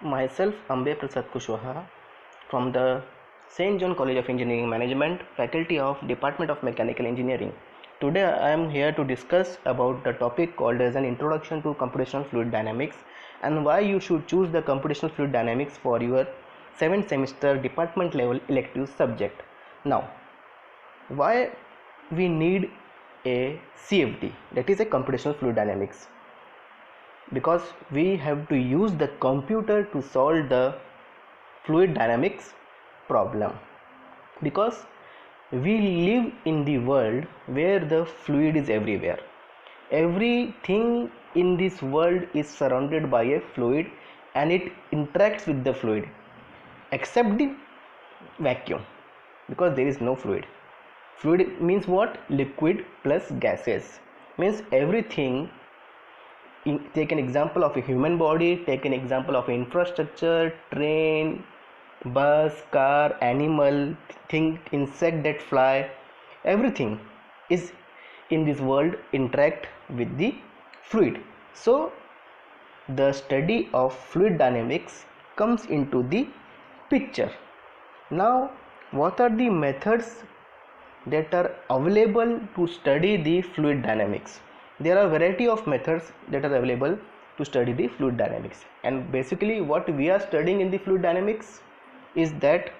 Myself, Ambe Prasad Kushwaha, from the St. John College of Engineering Management, Faculty of Department of Mechanical Engineering. Today I am here to discuss about the topic called as an Introduction to Computational Fluid Dynamics and why you should choose the Computational Fluid Dynamics for your 7th semester department level elective subject. Now, why we need a CFD, that is a Computational Fluid Dynamics? Because we have to use the computer to solve the fluid dynamics problem, because we live in the world where the fluid is everywhere. Everything in this world is surrounded by a fluid and it interacts with the fluid except the vacuum, because there is no fluid. Fluid means what? Liquid plus gases, means everything. Take an example of a human body, take an example of infrastructure, train, bus, car, animal, thing, insect that fly, everything is in this world interact with the fluid. So the study of fluid dynamics comes into the picture. Now, what are the methods that are available to study the fluid dynamics? There are variety of methods that are available to study the fluid dynamics, and basically what we are studying in the fluid dynamics is that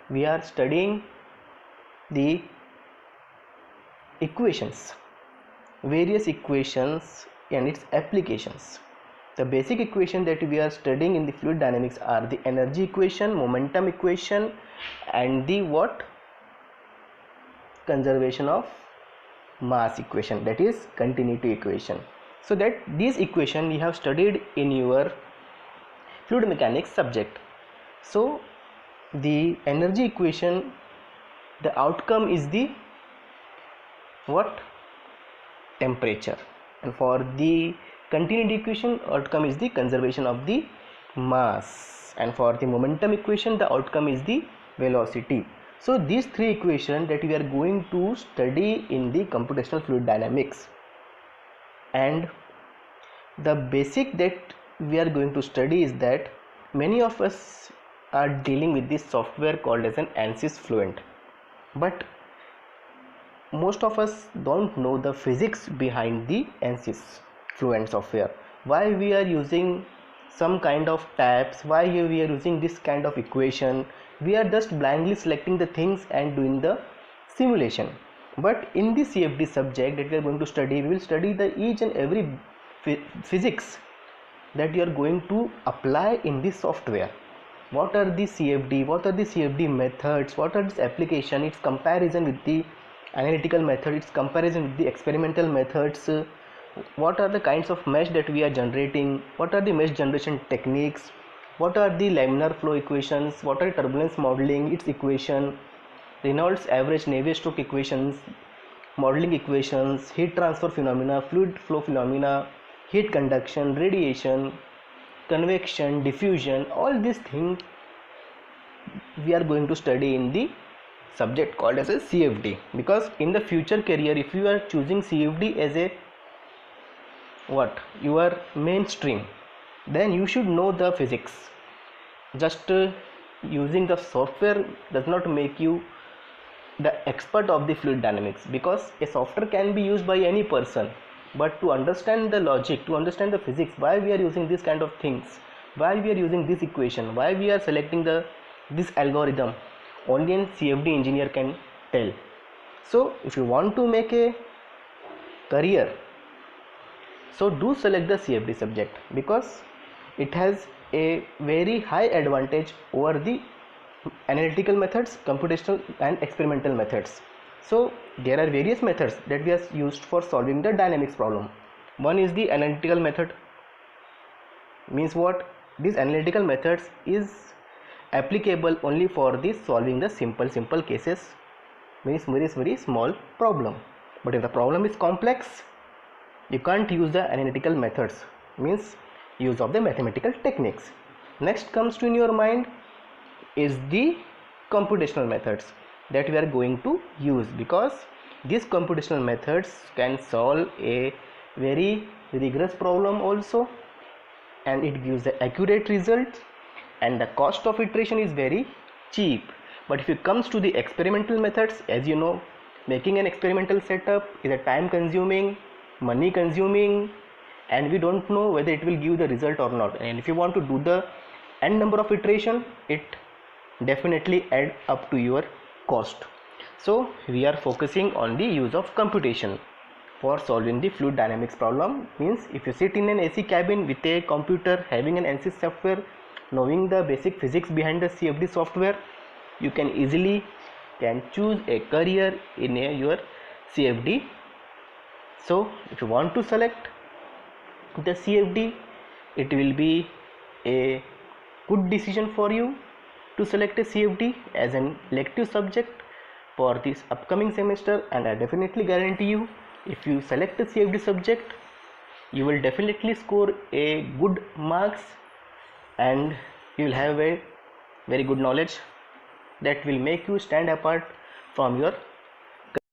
we are studying the equations, various equations and its applications. The basic equation that we are studying in the fluid dynamics are the energy equation, momentum equation, and the what? Conservation of mass equation, that is continuity equation. So that these equation we have studied in your fluid mechanics subject. So the energy equation, the outcome is the what? Temperature, and for the continuity equation, outcome is the conservation of the mass, and for the momentum equation the outcome is the velocity. So these three equations that we are going to study in the computational fluid dynamics, and the basic that we are going to study is that many of us are dealing with this software called as an ANSYS Fluent, but most of us don't know the physics behind the ANSYS Fluent software. Why we are using some kind of tabs, why we are using this kind of equation. We are just blindly selecting the things and doing the simulation. But in the CFD subject that we are going to study, we will study the each and every physics that you are going to apply in this software. What are the CFD, what are the CFD methods, what are its application, its comparison with the analytical method, its comparison with the experimental methods, what are the kinds of mesh that we are generating, what are the mesh generation techniques, what are the laminar flow equations, what are turbulence modeling, its equation, Reynolds average Navier-Stokes equations, modeling equations, heat transfer phenomena, fluid flow phenomena, heat conduction, radiation, convection, diffusion. All these things we are going to study in the subject called as a CFD, because in the future career, if you are choosing CFD as a what? Your mainstream, then you should know the physics. Just using the software does not make you the expert of the fluid dynamics, because a software can be used by any person, but to understand the logic, to understand the physics, why we are using this kind of things, why we are using this equation, why we are selecting this algorithm, only a CFD engineer can tell. So if you want to make a career, so do select the CFD subject, because it has a very high advantage over the analytical methods, computational and experimental methods. So there are various methods that we have used for solving the dynamics problem. One is the analytical method. Means what? These analytical methods is applicable only for the solving the simple cases, means very small problem. But if the problem is complex, you can't use the analytical methods, means use of the mathematical techniques. Next comes to in your mind is the computational methods that we are going to use, because these computational methods can solve a very rigorous problem also, and it gives the accurate result, and the cost of iteration is very cheap. But if it comes to the experimental methods, as you know, making an experimental setup is a time consuming, money consuming, and we don't know whether it will give the result or not. And if you want to do the n number of iteration, it definitely add up to your cost. So we are focusing on the use of computation for solving the fluid dynamics problem. Means if you sit in an AC cabin with a computer, having an ANSYS software, knowing the basic physics behind the CFD software, you can easily choose a career in your CFD. So if you want to select the CFD, it will be a good decision for you to select a CFD as an elective subject for this upcoming semester. And I definitely guarantee you, if you select a CFD subject, you will definitely score a good marks and you will have a very good knowledge that will make you stand apart from your